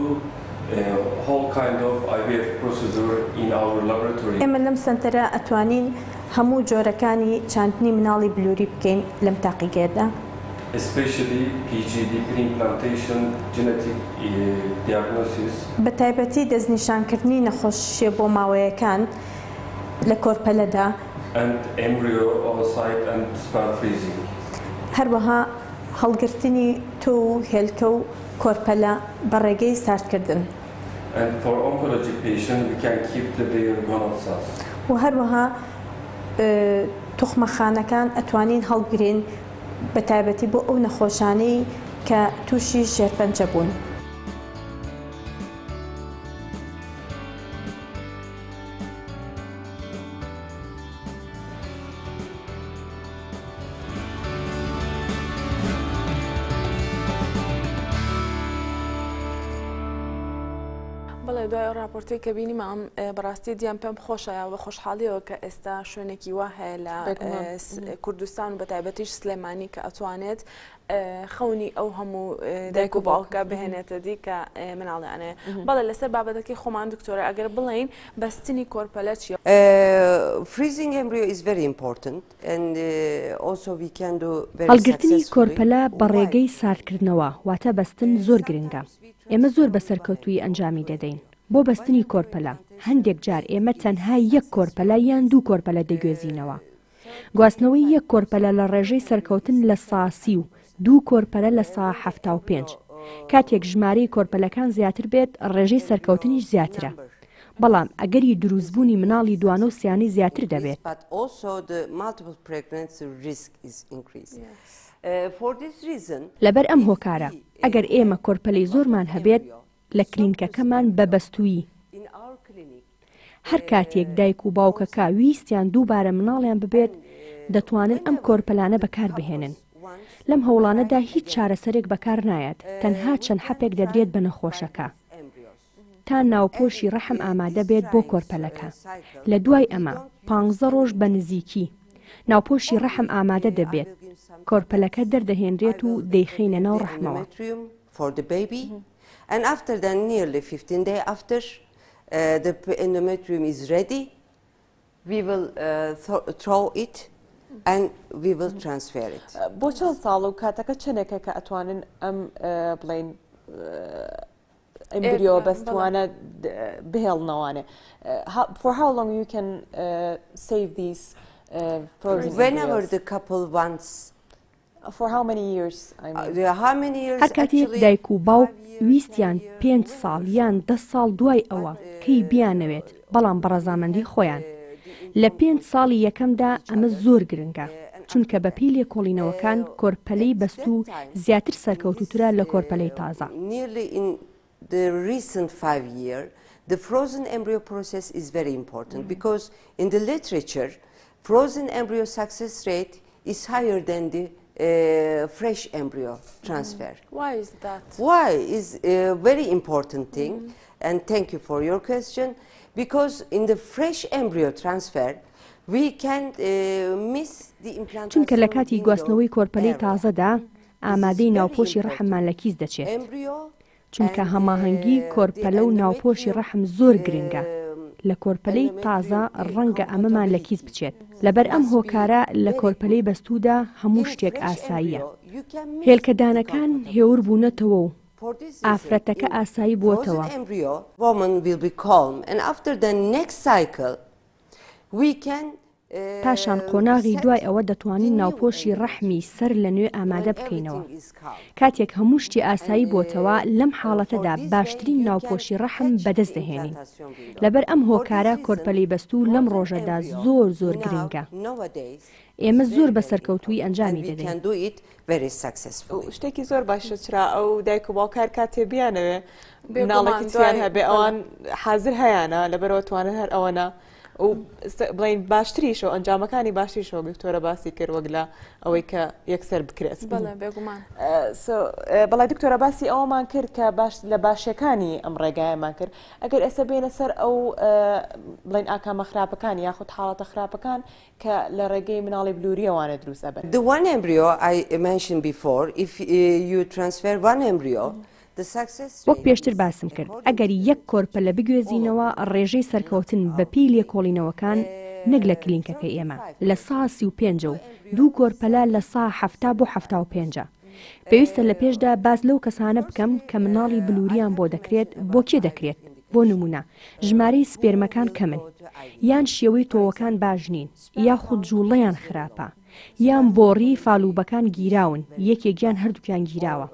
whole kind of IVF procedure in our laboratory. ئێمە لەم سنتەرە ئەتوانین هەموو جۆرەکانی چاندنی مناڵی بلووری بکەین لەم تاقیگەردا. Especially PGD, pre-implantation genetic diagnosis. بە تایبەتی دەستنیشانکردنی نەخۆشیە بۆ ماوەیەکان لە کۆرپەلەدا. And embryo oocyte and sperm freezing. هەروەها هەڵگرتنی تۆ و هێلکە و کۆرپەلە بە ڕێگەی ساردکردن. And for oncology patient, we can keep their gonad cells. و هەروەها توخمەخانەکان ئەتوانین هەڵگرین بە تایبەتی بۆ ئەو نەخۆشانەی کە تووشی شێرپەنجە بوون. بەڵێ دوای ئەو راپۆرتی کە بینیمە ئەم بەڕاستی دیان پێم خۆشە بە خۆشحاڵیەوە کە ئێستا شوێنێکی وا هەیە لە کوردستان و بە تایبەتیش سلێمانی کە ئەتوانێت خەونی ئەو هەموو دایک و باوکە بهێنێتە دی کە مناڵیانەیە. بەڵێ لەسەر بابەتەکەی خۆمان دکتۆرە ئەگەر بڵین بەستنی کۆرپەلە چیە؟ Freezing embryo is very important and also we can do very هەڵگرتنی کۆرپەلە بە ڕێگەی ساردکردنەوە واتە بەستن زۆر گرنگە. ئێمە زۆر بەسەرکەوتوی ئەنجامی دەدەین. بۆ بەستنی کۆرپەلە هەندێک جار ئێمە تەنها یەک کۆرپەلە یان دوو کۆرپەلە دەگوێزینەوە. گواستنەوەی یەک کۆرپەلە لە ڕێژەی سەرکەوتن لە ساسی و دوو کۆرپەلە لە سا 75. کاتێک ژمارەی کۆرپەلەکان زیاتر بێت ڕێژەی سەرکەوتنیش زیاترە. بەڵام ئەگەری دروستبوونی مناڵی دوانە و سیانی زیاتر دەبێت. لەبەر ئەم هۆکارە ئەگەر ئێمە کۆرپەلەی زۆرمان هەبێت لە کلینکەکەمان بەبەستووی هەر کاتێک دایک و باوکەکە ویستیان دووبارە مناڵیان ببێت دەتوانن ئەم کۆرپەلانە بەکار بهێنن. لەم هەوڵانەدا هیچ چارەسەرێک بەکار نایەت تەنها چەند حەپێک دەدرێت بە نەخۆشەکە تا ناوپۆشی ڕەحم ئامادە بێت بۆ کۆرپەلەکە. لە دوای ئەمە 15 ڕۆژ بە نزیکی ناوپۆشی ڕەحم ئامادە دەبێت کۆرپەلەکە دەردەهێنرێت و دەیخینە ناو ڕەحمەوە. And after that, nearly 15 days after the endometrium is ready, we will throw it and we will transfer it. بۆ چەند ساڵ و کاتەکە چنێکە کە ئەتوانن ئەم بڵین ئەمبریۆ بەستوانە بهێڵنەوانێ. For how long you can save these frozen whenever the couple wants. For how many years? How many years? هەر کاتێک دایک و باوک ویستیان 5 ساڵ یان 10 ساڵ دوای ئەوە کەی بیانەوێت بەڵام بەڕەزامەندی خۆیان لە 5 ساڵی یەکەمدا ئەمە زۆر گرنگە چونکە بە پێی لێکۆڵینەوەکان کۆرپەلەی بەست و زیاتر سەرکەوتوترە لە کۆرپەلەی تازە. Nearly in the recent 5 years, the frozen embryo process is very important because in the literature, frozen embryo success rate is higher than the fresh embryo transfer. Why is that? Why is a very important thing, and thank you for your question, because in the fresh embryo transfer, we can miss the implantation. چونکە لە کاتی گواستنەوەی کۆرپەلەی تازەدا ئامادەی ناوپۆشی ڕەحممان لە کیس دەچێت. چونکە هەماهەنگی کۆرپەلە و ناوپۆشی ڕەحم زۆر گرنگە. لە کۆرپەلەی تازە ڕەنگە ئەمەمان لە کیس بچێت. لەبەر ئەم هۆکارە لە کۆرپەلەی بەستوودا هەموو شتێک ئاساییە. هێلکەدانەکان هێور بوونەتەوە و ئافرەتەکە ئاسایی بووەتەوە. پاشان قۆناغی دوای ئەوە دەتوانین ناوپۆشی ڕەحمی سەر لە نوێ ئامادە بکەینەوە. کاتێک هەموو شتی ئاسایی بۆتەوە لەم حاڵەتەدا باشترین ناوپۆشی ڕەحم بەدەست دەهێنین. لەبەر ئەم هۆکارە کۆرپەلەی بەستوو لەم ڕۆژەدا زۆر زۆر گرنگە. ئێمە زۆر بە سەرکەوتووی ئەنجامی دەدەین. شتێکی زۆر باشە چرا ئەو دایک و باوکار کاتێ بیانەوێ مناڵێکی تویان هەبێ ئەوان حازر هەیەە لەبەرەوە توانن هەر ئەوەنە و بڵین باشتریشەوە ئەنجامەکانی باشتریشەوە دکتۆرە باسی کرد وەک لە ئەوەی کە یەکسەر بکرێت. بەڵێ بێگومان. بەڵای دکتۆرە باسی ئەوەمان کرد کە لە باشیەکانی ئەم ڕێگایەمان کرد. ئەگەر ئێستا بێنە سەر ئەو بڵین ئاکامە خراپەکان یاخود حاڵەتە خراپەکان کە لە ڕێگەی مناڵی بلووریەوانە دروست ئەبن. The one embryo I mentioned before, if you transfer one embryo, وەک پێشتر باسم کرد ئەگەر یەک کۆرپە لە بگوێزینەوە ڕێژەی سەرکەوتن بەپی لێکۆڵینەوەکان نەک لە کلینکەکەی ئێمە لە 135 و دوو کۆرپەلا لە 170 بۆ 75. پێویستە لە پێشدا باز لەو کەسانە بکەم کە مناڵی بلووریان بۆ دەکرێت بۆ کێ دەکرێت. بۆ نمونە ژمارەی سپێرمەکان کەمن یان شێوەی تۆوەکان باش نین یاخود جوڵەیان خراپە یان بۆڕی فالوبەکان گیراون یەکێکیان هەردووکیان گیراوە.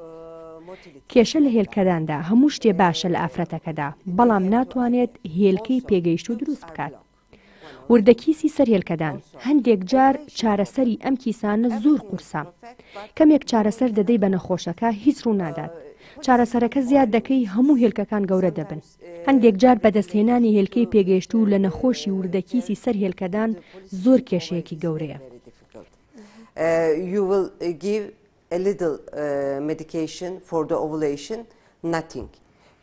کێشە لە هێلکەداندا هەموو شتێ باشە لە ئافرەتەکەدا بەڵام ناتوانێت هێلکەی پێگەیشت و دروست بکات. وردەکیسی سەر هێلکەدان هەندێک جار چارەسەری ئەم کیسانە زۆر قورسە. کەمێک چارەسەر دەدەی بە نەخۆشەکە هیچ ڕوو نادات. چارەسەرەکە زیاد دەکەی هەموو هێلکەکان گەورە دەبن. هەندێک جار بەدەستهێنانی هێلکەی پێگەیشت و لە نەخۆشی وردەکیسی سەر هێلکەدان زۆر کێشەیەکی گەورەیە. You will give a little medication for the ovulation, nothing.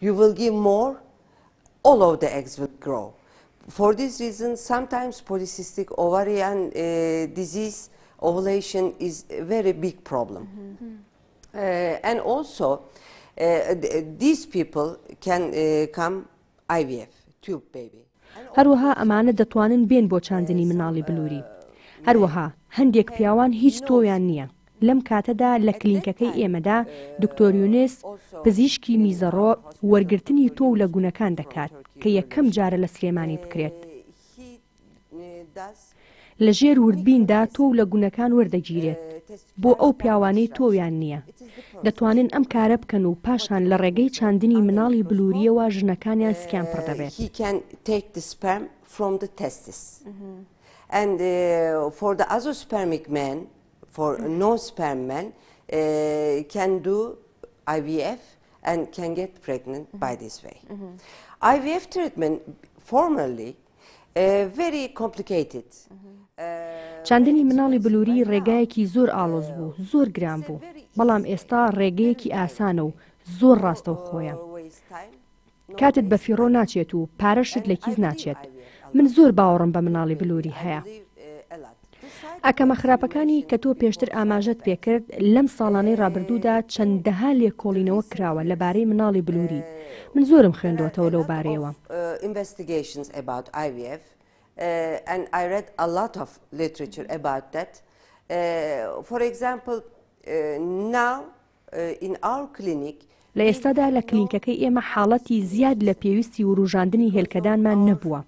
You will give more, all of the eggs will grow. For this reason, sometimes polycystic ovarian disease ovulation is a very big problem. And also, these people can come IVF, tube baby. هەروەها ئەمانە دەتوانن بێن بۆ چاندنی مناڵی بلووری. هەروەها هەندێک پیاوان هیچ تۆیان نییە. لەم کاتەدا لە کلینکەکەی ئێمەدا دکتۆر یونس پزیشکی میزەڕۆ وەرگرتنی تۆ لە گونەکان دەکات کە یەکەم جارە لە سلێمانی بکرێت. لە ژێر وردبیندا تۆ لە گونەکان وەردەگیرێت بۆ ئەو پیاوانەی تۆیان نییە. دەتوانن ئەم کارە بکەن و پاشان لە ڕێگەی چاندنی مناڵی بلووریەوە ژنەکانیان سکیان پڕ دەبێت. He can take the sperm from the testis. And for the azoospermic man, for no-sperm men, can do IVF and can get pregnant by this way. IVF treatment formerly very complicated. چاندنی مناڵی بلووری ڕێگایەکی زۆر ئاڵۆز بوو، زۆر گران بوو، بەڵام ئێستا ڕێگەیەکی ئاسانە و زۆر ڕاستە و خۆیە. کاتت بە فیڕۆ ناچێت و پارەشت لە کیز ناچێت. من زۆر باوەڕم بە مناڵی بلووری هەیە. ئاکەمە خراپەکانی کە تۆ پێشتر ئاماژەت پێکرد لەم ساڵانەی ڕابردوودا چەندەها لێکۆڵینەوە کراوە لەبارەی مناڵی بلووری. من زۆرم خوێندوەتەوە لەو بارەیەوە. Investigations about IVF and I read a lot of literature about that. For example, now in our clinic لە ئێستادا لە کلینکەکەی ئێمە حاڵەتی زیاد لە پێویستی وروژاندنی هێلکەدانمان نەبووە.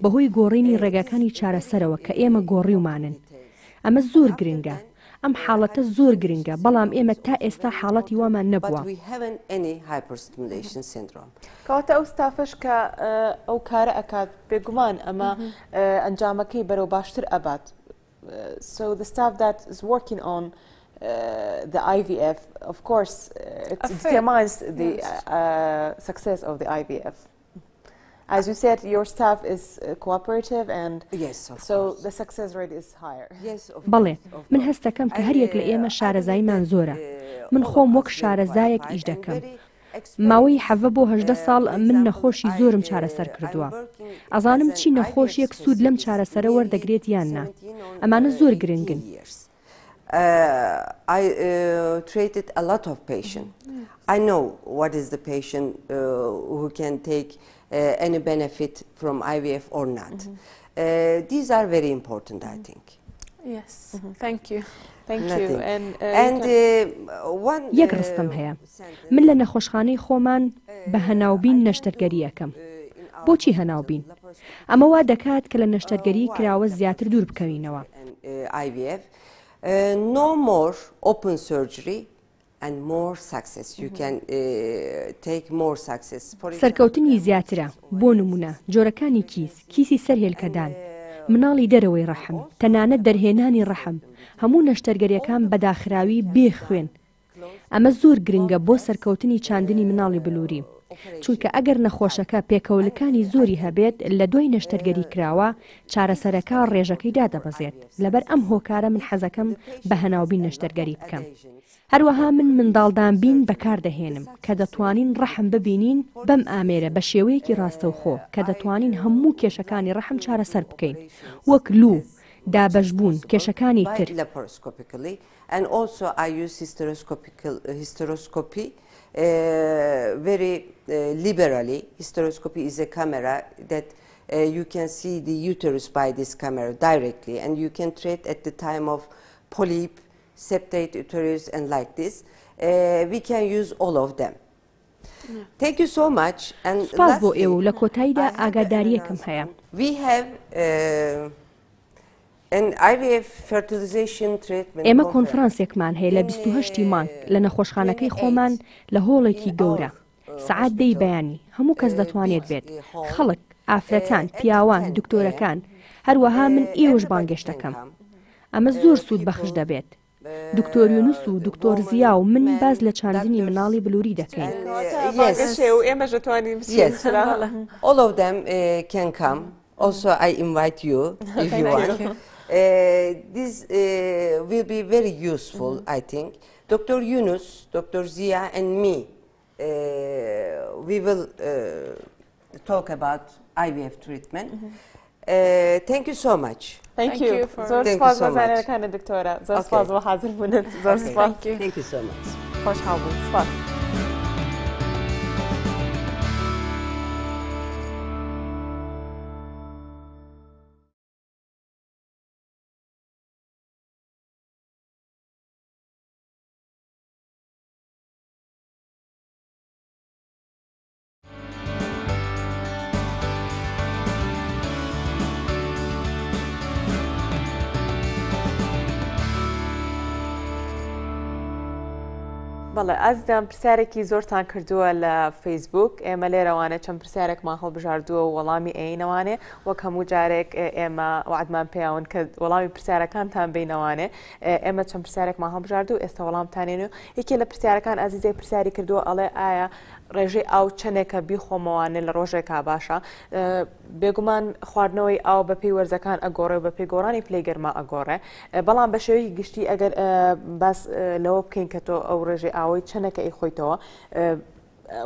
بەهۆی گۆڕینی ڕێگاکانی چارەسەرەوە کە ئێمە گۆڕیومانن. ئەمە زۆر گرنگە. ئەم حاڵەتە زۆر گرنگە بەڵام ئێمە تا ئێستا حاڵەتی وامان نەبووە. کەواتە ئەو ستافش کە ئەو کارە ئەکات بێگومان ئەمە ئەنجامەکەی بەرەو باشتر ئەبات. So the staff that is working on the IVF, of course, it determines the success of the IVF. As you said, your staff is cooperative and so the success rate is higher. بەڵێ من هەست دەکەم کە هەریەک لە ئێمە شارەزاییمان زۆرە. من خۆم وەک شارەزایەک ئیش دەکەم. ماوەی 7 بۆ 18 ساڵ من نەخۆشی زۆرم چارەسەر کردووە. ئەزانم چی نەخۆشیەک سوود لەم چارەسەرە وەردەگرێت یان نا. ئەمانە زۆر گرنگن. I treated a lot of patients. I know what is the patient who can take any benefit from IVF or not. These are very important, I think. Yes, thank you. Thank you. And one یەک ڕستم هەیە. من لە نەخۆشخانەی خۆمان بە هەناوبین نەشتەرگەری یەکەم. بۆچی هەناوبین؟ ئەمە وا دەکات کە لە نەشتەرگەری کراوە زیاتر دوور بکەوینەوە. IVF, no more open surgery and more success. You can take more success. سەرکەوتنی زیاترە. بۆ نمونە جۆرەکانی کیسی سەر هێلکەدان، مناڵی دەرەوەی ڕەحم، تەنانەت دەرهێنانی ڕەحم، هەموو نەشتەرگەریەکان بەداخراوی بێ خوێن. ئەمە زۆر گرنگە بۆ سەرکەوتنی چاندنی مناڵی بلووری. چونکە ئەگەر نەخۆشەکە پێکەوەلەکانی زۆری هەبێت لە دوای نەشتەرگەری کراوە چارەسەرەکە ڕێژەکەی دادەبەزێت لەبەر ئەم هۆکارە من حەزەکەم بە هەناوبین نەشتەرگەری بکەم. هەروەها من منداڵدان بین بەکاردەهێنم کە دەتوانین ڕەحم ببینین بەم ئامێرە بە شێوەیەکی ڕاستەوخۆ کە دەتوانین هەموو کێشەکانی ڕەحم چارەسەر بکەین وەک لوو دابەشبوون کێشەکانی تر. And also I use hysteroscopy very liberally. Hysteroscopy is a camera that you can see the uterus by this camera directly, and you can treat at the time of polyp, septate uterus, and like this. We can use all of them. Thank you so much. And lastly, we have ئێمە کۆنفرانسێکمان هەیە لە 28 مانگ لە نەخۆشخانەکەی خۆمان لە هۆڵێکی گەورە سعات دەی بەیانی هەموو کەس دەتوانێت بێت خەڵک ئافرەتان پیاوان دکتۆرەکان هەروەها من ئێوەش بانگێشتەکەم ئەمە زۆر سوود بەخش دەبێت دکتۆر یونس و دکتۆر زیا و من باز لە چاندنی مناڵی بلووری دەکەین. All of them can come. Also I invite you if you want. This will be very useful, I think. Dr. Yunus, Dr. Zia, and me, we will talk about IVF treatment. Thank you so much. Thank you. زۆر سپاس بەزانەکانە دکتۆرە. زۆر سپاس بۆ حاضربوونت. زۆر سپاس. Thank you so much. خۆشحاڵ بوو. سپاس. بەڵێ ئازیزان پرسیارێکی زۆرتان کردووە لە فەیسبوک ئێمە لێرەوانە چەند پرسیارێکمان هەڵبژاردووە و وەڵامی ئەینەوانێ وەک هەموو جارێک ئێمە وعدمان پێیاون کە وەڵامی پرسیارەکانتان بینەوانێ ئێمە چەند پرسیارێکمان هەڵبژاردو و ئێستا وەڵامتانێنێ یەکێ لە پرسیارەکان ئازیزەی پرسیاری کردووە ئەڵێ ئایا ڕێژەی ئاو چەندێکە بیخۆمەوانێ لە ڕۆژێکا باشە بێگومان خواردنەوەی ئاو بە پێی وەرزەکان ئەگۆڕێ و بە پێی گۆڕانی پلەی گەرما ئەگۆڕێ بەڵام بە شێوەیەکی گشتی ئەگەر باس لەوە بکەین کە تۆ ئەو ڕێژەی ئاوی چەندێکە ئیخۆیتەوە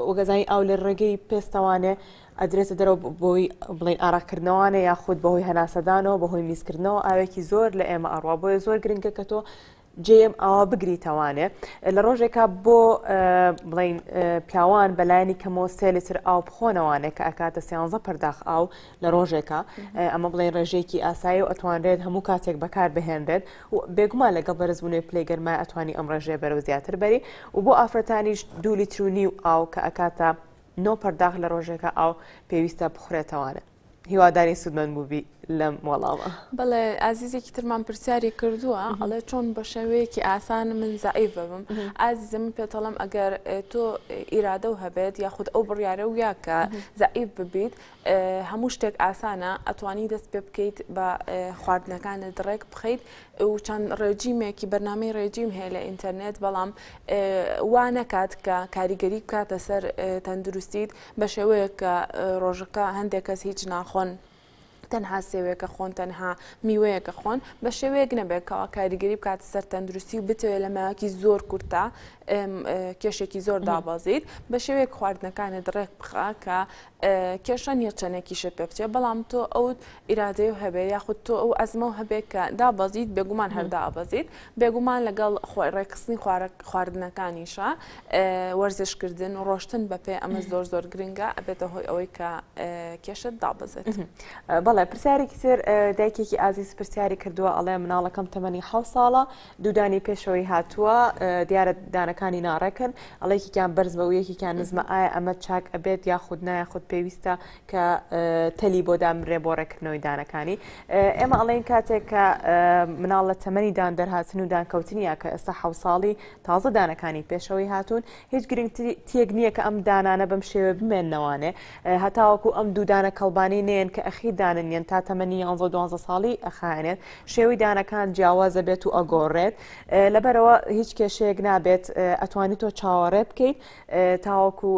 وەگەزانی ئاو لە ڕێگەی پێستەوانێ ئەدرێتە دەرەوە بۆی بڵین ئاراکردنەوەوانێ یاخود بەهۆی هەناسەدانەوە بەهۆی میزکردنەوە ئاوێکی زۆر لە ئێمە ئەڕوا بۆیە زۆر گرنگە کە تۆ جێم ئاوا بگریتەوانێ لە ڕۆژێکا بۆ بڵین پیاوان بەلایانی کەمەوە 3 لیتر ئاو بخۆنەوانێ کە ئەکاتە 13 پەرداخ ئاو لە ڕۆژێکە ئەمە بڵین ڕێژەیەکی ئاسایی و ئەتوانرێت هەموو کاتێک بەکار بهێنرێت و بێگومان لەگەڵ بەرزبوونەوەی پلەی گەرمای ئەتوانی ئەم ڕێژەیە بەرەو زیاتر بەری و بۆ ئافرەتانیش 2 لیتر و نیو ئاو کە ئەکاتە 9 پەرداخ لە ڕۆژێکە ئاو پێویستە بخورێتەوانە هیواداری سوودمەند بووبی لەم وەڵامە. بەڵێ ئازیزێکی ترمان پرسیاری کردووە ئەڵێ چۆن بە شێوەیەکی ئاسان من زائیف ببم ئازیزە من پێتەڵم ئەگەر تۆ ئیرادە و هەبێت یاخود ئەو بڕیارە و یاکە زائیف ببیت هەموو شتێک ئاسانە ئەتوانی دەست پێ بکەیت بە خواردنەکانت ڕێک بخەیت و چەند ڕێجیمێکی بەرنامەی ڕێجیم هەیە لە ئینتەرنێت بەڵام وا نەکات کە کاریگەری بکاتە سەر تەندروستیت بە شێوەیە کە ڕۆژەکە هەندێک کەس هیچ ناخۆن تەنها سێوەیەکە خۆن تەنها میوەیەکە خۆن بە شێوەیەک نەبێتەوە کاریگەری بکاتە سەر تەندروستی و بتوێت لە ماوەیەکی زۆر کورتە کێشێکی زۆر دابەزیت بە شێوەیەک خواردنەکانت ڕێک بخە کە کێشە نیە چەندێکیشت پێ بچێت بەڵام تۆ ئەو ئیرادەی و هەبێ یاخود تۆ ئەو ئەزمە و هەبێت کە دابەزیت بێگومان هەردا ئابەزیت بێگومان لەگەڵ ڕێکخستنی خواردنەکانیشە وەرزشکردن و ڕۆشتن بەپێ ئەمە زۆر زۆر گرنگە ئەبێتە هۆی ئەوەی کە کێشت دابەزێت. بەڵێ پرسیارێکی تر دایکێکی ئازیز پرسیاری کردووە ئەڵێ مناڵەکەم تەمەنی 7 ساڵە دوودانی پێشەوەی هاتووە دیارە دانەکانی ناڕێکن ئەڵێکیان بەرز بە و یەکیان نزمە ئایا ئەمە چاک ئەبێت یاخود نایخود پێویستە کە تەلی بۆ دامرێ بۆ ڕێکردنەوەی دانەکانی ئێمە ئەڵێن کاتێک کە مناڵ لە تەمەنی دان دەرهاتن و دانکەوتنیە کە ئێستا 7 ساڵی تازە دانەکانی پێشەوەی هاتوون هیچ گرنگتیەک نییە کە ئەم دانانە بەم شێوە بمێننەوانێ هەتاوەکو ئەم دوودانە کەڵبانی نێن کە ئەخی دانن ئەخایەنێن تا تەمەنی 11-12 ساڵی ئەخایەنێت شێوەی دانەکان جیاوازە بێت و ئەگۆڕێت لەبەرەوە هیچ کێشەیەک نابێت ئەتوانی تۆ چاوەڕێ بکەیت تاوەکو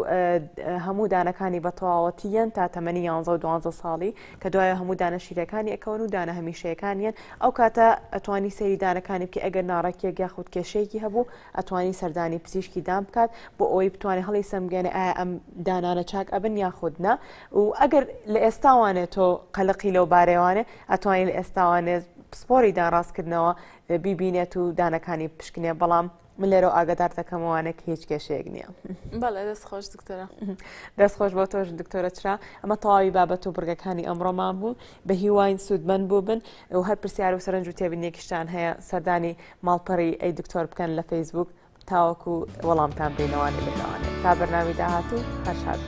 هەموو دانەکانی بە تەواوەتیەن تا تەمەنی 11-12 ساڵی کە دوایە هەموو دانە شیرەکانی ئەکەون و دانە هەمیشەیەکانیان ئەو کاتە ئەتوانی سەیری دانەکانی بکە ئەگەر ناڕەکیەک یاخود کێشەیەکی هەبوو ئەتوانی سەردانی پزیشکی دام بکات بۆ ئەوەی بتوانێت هەڵی سەمگەێنێ ئایا ئەم دانانە چاک ئەبن یاخود نە و ئەگەر لە ئێستاوانێت تۆ قەلقی لەو بارەوانێ ئەتوانین لە ئێستاوانێت پسپۆری دانڕاستکردنەوە بیبینێت و دانەکانی پشکنێ بەڵام من لێرە ئاگدار دەکەمەوانێک هیچ کێشەیەک نییە. بەڵێ دەستخۆش دکتۆرە دەستخۆش بۆ تۆش دکتۆرە چرا ئەمە تەواوی بابەت و بڕگەکانی ئەمڕۆمان بوو بە هیواین سوودمەند بوو بن و هەر پرسیار و سەرنج و تێبینێکیشتان هەیە سەردانی ماڵپەڕی ئەی دکتۆر بکەن لە فەیسبوک تاوەکو وەڵامتان بینەوانێ لێنەوانێت تا بەرنامی داهاتوو هەر شاد.